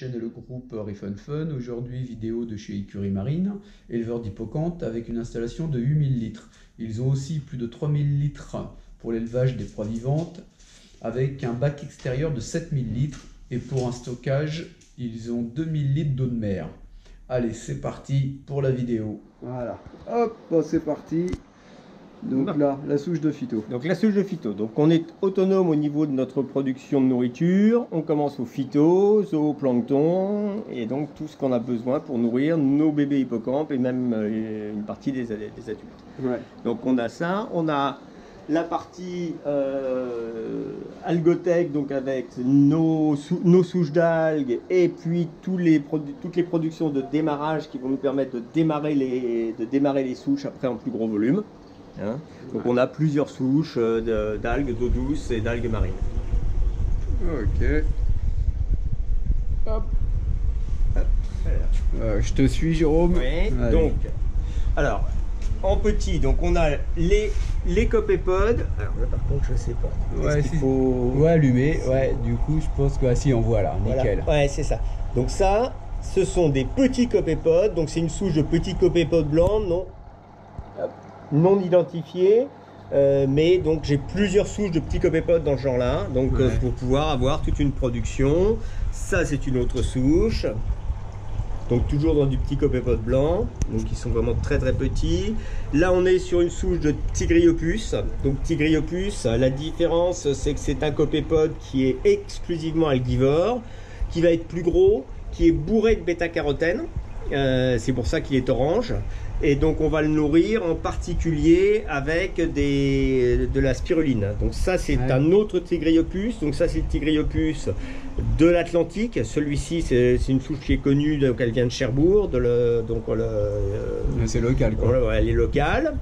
chaîne et le groupe Reef and Fun. Aujourd'hui, vidéo de chez Écurie Marine, éleveur d'hippocampes avec une installation de 8000 litres. Ils ont aussi plus de 3000 litres pour l'élevage des proies vivantes avec un bac extérieur de 7000 litres. Et pour un stockage, ils ont 2000 litres d'eau de mer. Allez, c'est parti pour la vidéo. Voilà, hop, c'est parti. Donc là, la souche de phyto. Donc la souche de phyto. Donc on est autonome au niveau de notre production de nourriture. On commence au phyto, zooplancton et donc tout ce qu'on a besoin pour nourrir nos bébés hippocampes et même une partie des adultes. Ouais. Donc on a ça. On a la partie algotech, donc avec nos souches d'algues et puis toutes les productions de démarrage qui vont nous permettre de démarrer les souches après en plus gros volume. Hein, donc on a plusieurs souches d'algues d'eau douce et d'algues marines. Ok. Hop. Je te suis, Jérôme. Oui. Donc, alors en petit, donc on a les copépodes. Alors là par contre je sais pas. Ouais, il faut allumer. Ouais, du coup je pense que si on voit là, nickel. Voilà. Ouais, c'est ça. Donc ça, ce sont des petits copépodes. Donc c'est une souche de petits copépodes blancs, non identifiés. Mais donc j'ai plusieurs souches de petits copépodes dans ce genre-là. Donc pour pouvoir avoir toute une production. Ça c'est une autre souche. Donc toujours dans du petit copépode blanc, donc ils sont vraiment très très petits. Là on est sur une souche de Tigriopus. Donc Tigriopus, la différence c'est que c'est un copépode qui est exclusivement algivore, qui va être plus gros, qui est bourré de bêta-carotène. C'est pour ça qu'il est orange. Et donc on va le nourrir en particulier avec de la spiruline. Donc ça c'est un autre Tigriopus. Donc ça c'est le Tigriopus de l'Atlantique. Celui-ci c'est une souche qui est connue, donc elle vient de Cherbourg. C'est local quoi. Voilà, elle est locale.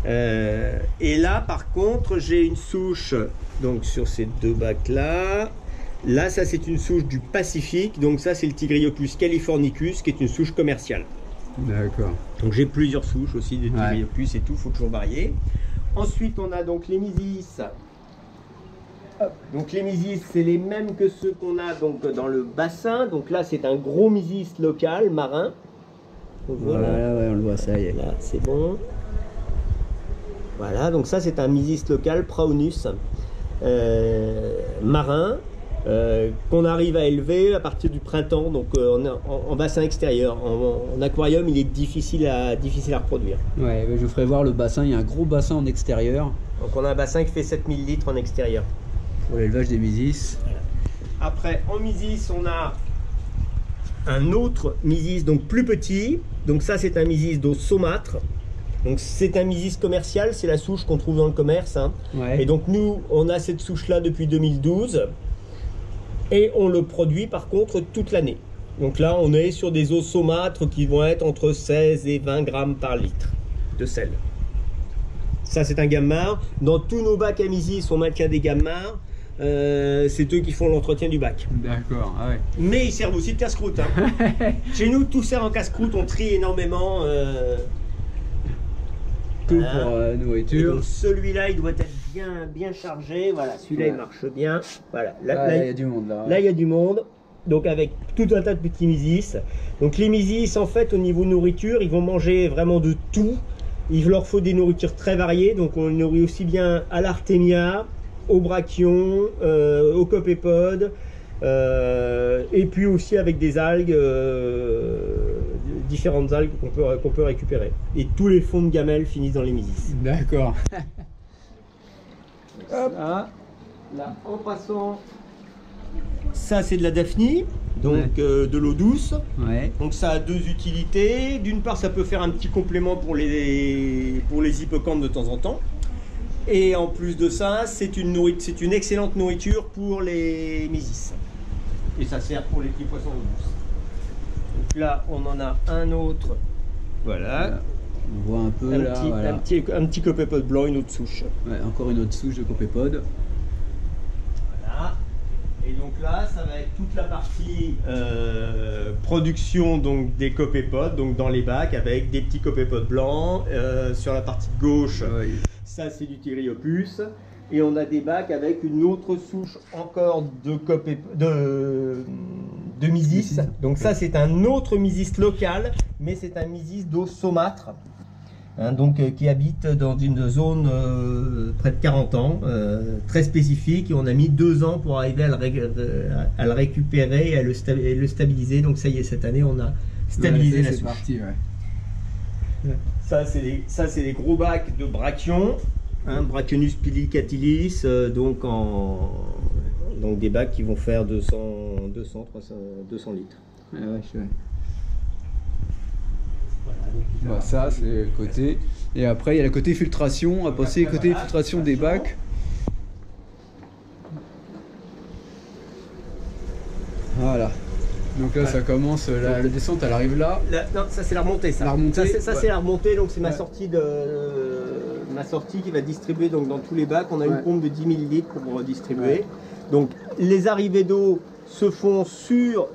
Et là par contre j'ai une souche donc sur ces deux bacs là. Là ça c'est une souche du Pacifique. Donc ça c'est le Tigriopus californicus qui est une souche commerciale. D'accord. Donc j'ai plusieurs souches aussi de Tigriopus et tout, faut toujours varier. Ensuite on a donc les Mysis. Donc les Mysis c'est les mêmes que ceux qu'on a donc dans le bassin. Donc là c'est un gros Mysis local marin. Donc, voilà, on le voit, ça y est. Là c'est bon. Voilà, donc ça c'est un Mysis local Praunus marin. Qu'on arrive à élever à partir du printemps, donc en bassin extérieur. En aquarium, il est difficile à reproduire. Ouais, je vous ferai voir le bassin. Il y a un gros bassin en extérieur. Donc on a un bassin qui fait 7000 litres en extérieur. Pour l'élevage des Mysis. Voilà. Après, en Mysis, on a un autre Mysis, donc plus petit. Donc ça, c'est un Mysis d'eau saumâtre. Donc c'est un Mysis commercial, c'est la souche qu'on trouve dans le commerce. Hein. Ouais. Et donc nous, on a cette souche-là depuis 2012. Et on le produit par contre toute l'année. Donc là on est sur des eaux saumâtres qui vont être entre 16 et 20 grammes par litre de sel. Ça c'est un gammar. Dans tous nos bacs à Mysis on maintient des gammars. C'est eux qui font l'entretien du bac. D'accord, ah ouais. Mais ils servent aussi de casse-croûte. Hein. Chez nous tout sert en casse-croûte, on trie énormément. Tout pour nourriture. Donc celui-là il doit être bien chargé. Voilà, celui-là il marche bien. Voilà. Là il y a du monde là. Là il y a du monde. Donc avec tout un tas de petits Mysis. Donc les Mysis en fait au niveau nourriture ils vont manger vraiment de tout. Il leur faut des nourritures très variées. Donc on nourrit aussi bien à l'artémia, au brachion, au copépode. Et puis aussi avec des algues, différentes algues qu'on peut récupérer. Et tous les fonds de gamelles finissent dans les Mysis. D'accord. Là, en passant, ça c'est de la daphnie, donc de l'eau douce. Ouais. Donc ça a deux utilités. D'une part, ça peut faire un petit complément pour les hippocampes de temps en temps. Et en plus de ça, c'est une excellente nourriture pour les Mysis. Et ça sert pour les petits poissons d'eau douce. Donc là, on en a un autre. Voilà. On voit un peu un petit copépode blanc, une autre souche. Ouais, encore une autre souche de copépode. Voilà. Et donc là, ça va être toute la partie production donc des copépodes, donc dans les bacs avec des petits copépodes blancs. Sur la partie gauche, ça c'est du Tigriopus. Et on a des bacs avec une autre souche encore de de mysis. Donc ça c'est un autre mysis local, mais c'est un mysis d'eau saumâtre, hein, donc qui habite dans une zone près de 40 ans, très spécifique, et on a mis 2 ans pour arriver à le récupérer et à le stabiliser. Donc ça y est, cette année on a stabilisé la souche. C'est parti, ouais. Ça c'est les gros bacs de brachion, hein, Brachionus pilicatilis, donc des bacs qui vont faire 200 litres. Ouais, ouais. Voilà, ça c'est le côté. Et après il y a le côté filtration. On va passer côté filtration des bacs. Voilà. Donc là ça commence, la descente elle arrive là. Non, ça c'est la remontée. Ça, la remontée, ça c'est la remontée, donc c'est ma sortie qui va distribuer donc, dans tous les bacs. On a une pompe de 10 000 litres pour distribuer. Ouais. Donc les arrivées d'eau se font sur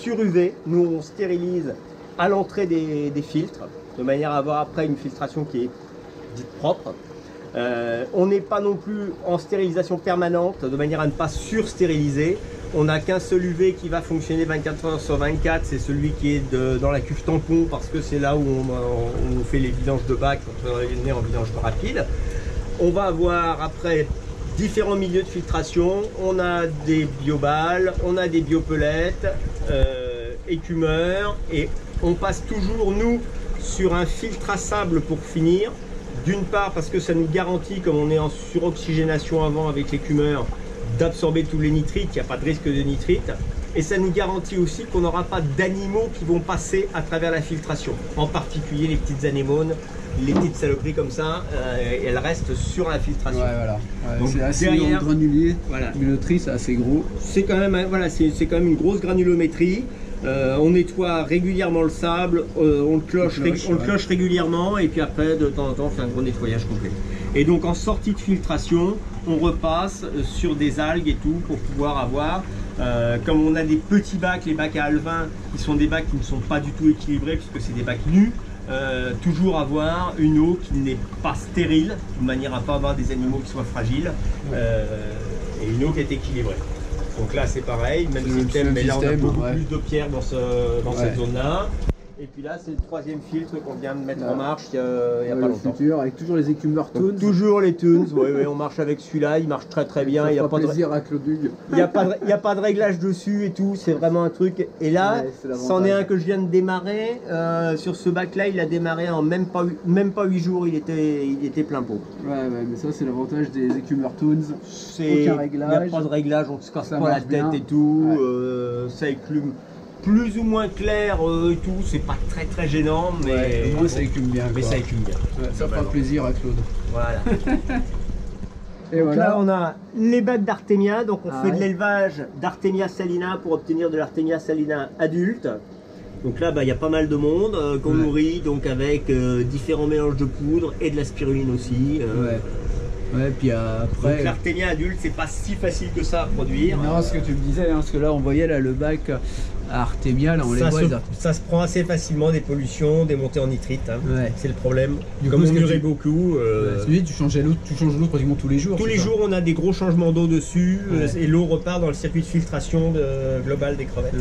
UV. Nous on stérilise à l'entrée des filtres, de manière à avoir après une filtration qui est dite propre. On n'est pas non plus en stérilisation permanente, de manière à ne pas surstériliser. On n'a qu'un seul UV qui va fonctionner 24 heures sur 24, c'est celui qui est dans la cuve tampon, parce que c'est là où on fait les vidanges de bac quand on est en vidange rapide. On va avoir après différents milieux de filtration. On a des biobales, on a des biopelettes, écumeurs, et on passe toujours nous sur un filtre à sable pour finir. D'une part parce que ça nous garantit, comme on est en suroxygénation avant avec l'écumeur, d'absorber tous les nitrites, il n'y a pas de risque de nitrite. Et ça nous garantit aussi qu'on n'aura pas d'animaux qui vont passer à travers la filtration. En particulier les petites anémones, les petites saloperies comme ça, elles restent sur la filtration. Ouais, voilà. Ouais, donc c'est assez granulé, voilà. Granulométrie, c'est assez gros. C'est quand même, voilà, c'est quand même une grosse granulométrie. On nettoie régulièrement le sable, on le cloche régulièrement, et puis après de temps en temps on fait un gros nettoyage complet. Et donc en sortie de filtration, on repasse sur des algues et tout pour pouvoir avoir, comme on a des petits bacs, les bacs à alevin, qui sont des bacs qui ne sont pas du tout équilibrés puisque c'est des bacs nus, toujours avoir une eau qui n'est pas stérile, de manière à ne pas avoir des animaux qui soient fragiles, et une eau qui est équilibrée. Donc là c'est pareil, même système, mais là on a beaucoup plus de pierres dans cette zone-là. Et puis là c'est le 3e filtre qu'on vient de mettre en marche il y a pas longtemps. Futur, avec toujours les écumeurs Toons. Toujours les Toons, oui, on marche avec celui-là, il marche très bien. Il n'y a pas plaisir à Claude Hugues. Il n'y a pas de réglage dessus et tout, c'est vraiment un truc. Et là, c'en est un que je viens de démarrer. Sur ce bac-là, il a démarré en même pas 8 jours, il était plein pot. Ouais, mais ça c'est l'avantage des écumeurs Toons. Aucun réglage. Il n'y a pas de réglage, on ne se casse pas la tête et tout. Ça éclume plus ou moins clair et tout, c'est pas très gênant, mais moi ça écume bien. Mais ça écume bien. Ouais, ça fera plaisir à Claude. Voilà. Et donc voilà. Là on a les bacs d'Artemia, donc on fait de l'élevage d'Artemia salina pour obtenir de l'Artemia salina adulte. Donc là il y a pas mal de monde qu'on nourrit, donc avec différents mélanges de poudre et de la spiruline aussi. Ouais, puis après. Donc l'Artemia adulte, c'est pas si facile que ça à produire. Non, ce que tu me disais, hein, parce que là on voyait là, le bac à Artemia, là on les voit. Ça se prend assez facilement, des pollutions, des montées en nitrite. Hein. C'est le problème. Du Comme coup, on mûrait beaucoup. Tu changes l'eau pratiquement tous les jours. Tous les jours, on a des gros changements d'eau dessus et l'eau repart dans le circuit de filtration global des crevettes.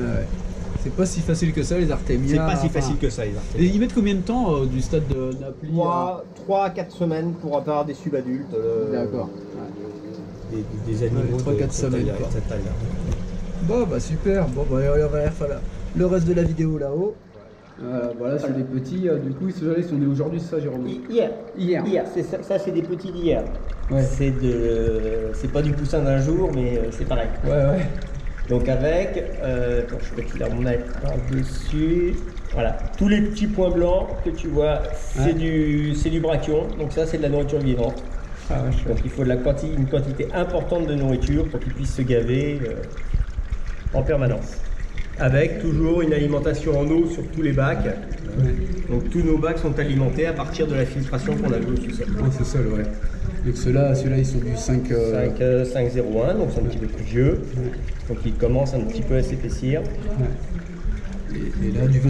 C'est pas si facile que ça les Artemia. C'est pas si facile que ça les Artemia. Et ils mettent combien de temps du stade de Napoli 3 à 4 semaines pour avoir des subadultes. D'accord. Des animaux 3-4 semaines. Cette taille-là. Bon bah super, bon bah on va faire le reste de la vidéo là-haut. Voilà, c'est des petits, du coup ils sont nés aujourd'hui, c'est ça Jérôme? Hier. Ça c'est des petits d'hier. Ouais. C'est pas du poussin d'un jour, mais c'est pareil. Ouais. Donc avec, quand je peux te la remettre par-dessus, voilà, tous les petits points blancs que tu vois, c'est du brachion, donc ça c'est de la nourriture vivante. Donc il faut une quantité importante de nourriture pour qu'ils puissent se gaver en permanence. Avec toujours une alimentation en eau sur tous les bacs. Donc tous nos bacs sont alimentés à partir de la filtration qu'on a vue au sous-sol. C'est ça, ouais. Donc ceux-là ils sont du 5,01, donc c'est un petit peu plus vieux. Donc ils commencent un petit peu à s'épaissir. Et là du 26-12.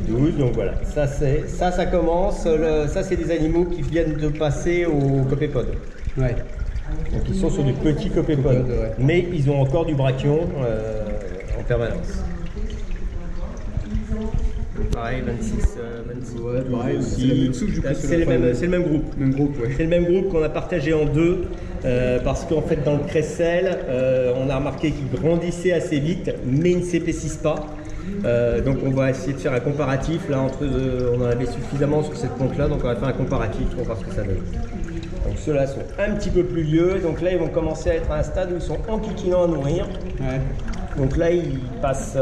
26-12, donc voilà. Ça commence. Ça c'est des animaux qui viennent de passer au copépode. Ouais. Donc ils sont sur du petit copépode. Mais ils ont encore du brachion en permanence. Pareil, 26. Ouais, pareil, aussi. c'est la même souche, du coup, C'est le même groupe. Même groupe, ouais. C'est le même groupe qu'on a partagé en deux parce qu'en fait dans le crécelle, on a remarqué qu'ils grandissaient assez vite mais ils ne s'épaississent pas. Donc on va essayer de faire un comparatif là entre on en avait suffisamment sur cette plante là, donc on va faire un comparatif pour voir ce que ça donne. Donc ceux-là sont un petit peu plus vieux, donc là ils vont commencer à être à un stade où ils sont enquiquinants à nourrir. Ouais. Donc là ils passent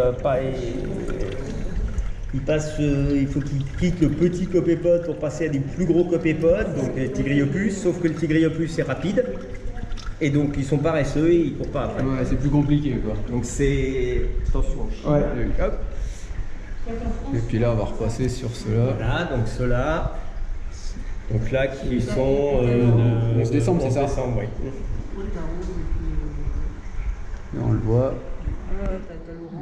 il faut qu'ils quittent le petit copépode pour passer à des plus gros copépodes, donc les tigriopus, sauf que le tigriopus est rapide. Et donc ils sont paresseux et ils courent pas après. Ouais, c'est plus compliqué quoi. Donc c'est... Attention. Ouais. Hop. Et puis là on va repasser sur ceux-là. Voilà, donc ceux-là. Donc là qui sont... 11 décembre, c'est ça? 11 décembre, oui. Là on le voit.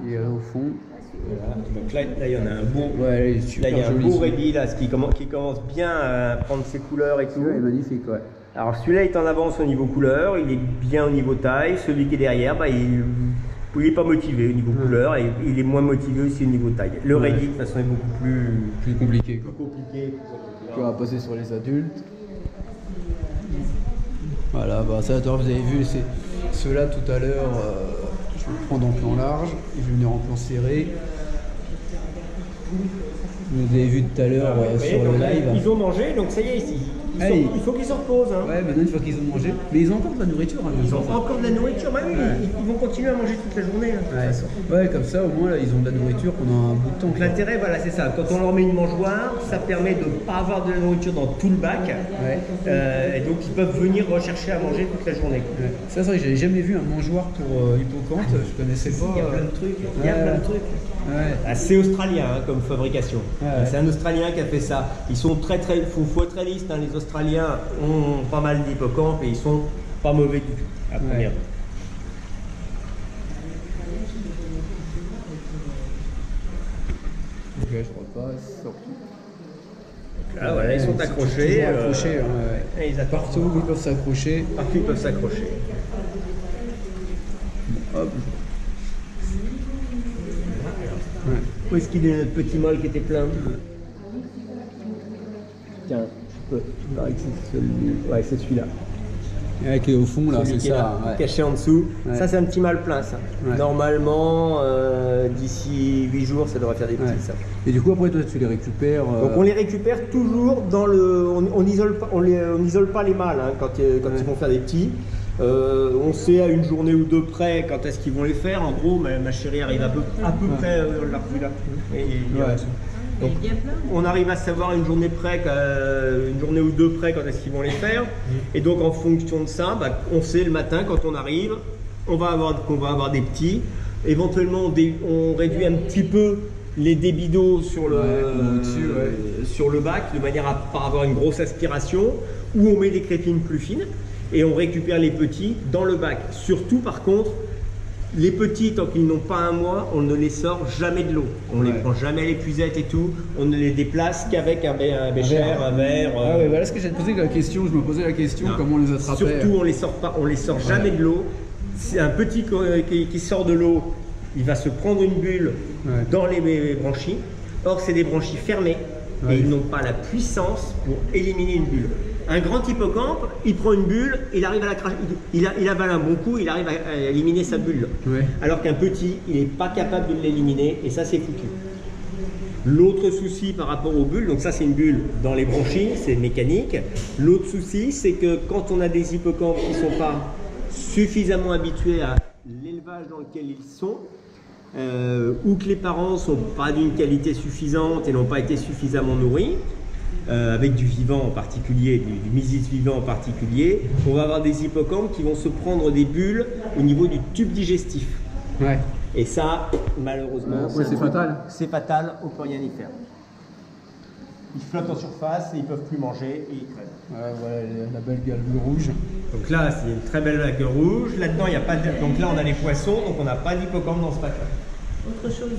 Il est là au fond. Voilà. Donc là il y en a un beau. Ouais, là, il est Là super il y a un joli, beau celui-là. ready là, qui commence bien à prendre ses couleurs et tout. Celui-là est magnifique, ouais. Alors celui-là est en avance au niveau couleur, il est bien au niveau taille. Celui qui est derrière, bah, il n'est pas motivé au niveau couleur et il est moins motivé aussi au niveau taille. Le ready de toute façon est beaucoup plus compliqué quoi. compliqué. On va passer sur les adultes. Voilà, bah ça vous avez vu, c'est ceux-là tout à l'heure, je vais le prendre en plan large et je vais venir en plan serré. Vous avez vu tout à l'heure sur le live. Ils ont mangé, donc ça y est, ici. Il faut qu'ils se reposent. Hein. Ouais, maintenant une fois qu'ils ont mangé. Mais ils ont encore de la nourriture. Hein, ils ont encore de la nourriture, bah oui, ils vont continuer à manger toute la journée. Là, de toute façon. Ouais, comme ça au moins là, ils ont de la nourriture pendant un bout de temps. Donc l'intérêt, voilà, c'est ça. Quand on leur met une mangeoire, ça permet de ne pas avoir de la nourriture dans tout le bac. Ouais. Et donc ils peuvent venir rechercher à manger toute la journée. Ouais. Ça, c'est vrai que j'avais jamais vu un mangeoir pour hippocampe, je connaissais pas. Il y a plein de trucs. Il y a plein de trucs. Ouais. Ah, c'est australien hein, comme fabrication. Ouais. C'est un Australien qui a fait ça. Ils sont faut être réaliste. Hein, les Australiens ont pas mal d'hippocampes et ils sont pas mauvais du tout. À première vue. Ok, je repasse. Là, voilà, ils sont accrochés. Accrochés, Et ils attendent. partout ils peuvent s'accrocher. Partout ils peuvent s'accrocher. Hop. Ouais. Où est-ce qu'il est notre petit mâle qui était plein? Tiens, je peux. Il paraît que c'est celui. Ouais, c'est celui-là. Et qui est au fond là, Celui c'est qui est ça. là, Ouais. caché en dessous. Ouais. Ça, c'est un petit mâle plein, ça. Ouais. Normalement, d'ici 8 jours, ça devrait faire des petits, Ouais. ça. Et du coup après toi tu les récupères. Donc on les récupère toujours dans le. On n'isole pas, on n'isole pas les mâles hein, quand ils vont faire des petits. On sait à une journée ou deux près quand est-ce qu'ils vont les faire. En gros, ma chérie arrive à peu près la revue là. Et il est en dessous. Donc, on arrive à savoir une journée ou deux près quand est-ce qu'ils vont les faire. Et donc en fonction de ça, bah, on sait le matin quand on arrive, qu'on va avoir des petits. Éventuellement, on réduit un petit peu les débits d'eau sur sur le bac de manière à ne pas avoir une grosse aspiration, ou on met des crépines plus fines et on récupère les petits dans le bac. Surtout par contre, les petits, tant qu'ils n'ont pas un mois, on ne les sort jamais de l'eau. On ne les prend jamais à l'épuisette et tout. On ne les déplace qu'avec un bécher, un verre. Ah ouais, voilà ce que j'ai posé la question. Je me posais la question comment on les attrapait. Surtout, on les sort pas, on les sort jamais de l'eau. C'est un petit qui sort de l'eau, il va se prendre une bulle dans les branchies. Or, c'est des branchies fermées et ils n'ont pas la puissance pour éliminer une bulle. Un grand hippocampe, il prend une bulle, il arrive à la cracher, il avale un bon coup, il arrive à éliminer sa bulle. Ouais. Alors qu'un petit, il n'est pas capable de l'éliminer et ça c'est foutu. L'autre souci par rapport aux bulles, donc ça c'est une bulle dans les branchies, c'est mécanique. L'autre souci, c'est que quand on a des hippocampes qui ne sont pas suffisamment habitués à l'élevage dans lequel ils sont, ou que les parents ne sont pas d'une qualité suffisante et n'ont pas été suffisamment nourris, avec du vivant en particulier, du mysis vivant en particulier, on va avoir des hippocampes qui vont se prendre des bulles au niveau du tube digestif. Ouais. Et ça, malheureusement, c'est fatal. C'est fatal, on ne peut rien y faire. Ils flottent en surface et ils ne peuvent plus manger et ils crèvent. Voilà la belle galbe rouge. Donc là, c'est une très belle vague rouge. Là-dedans, il n'y a pas de... Donc là, on a les poissons, donc on n'a pas d'hippocampe dans ce bac-là. Autre chose.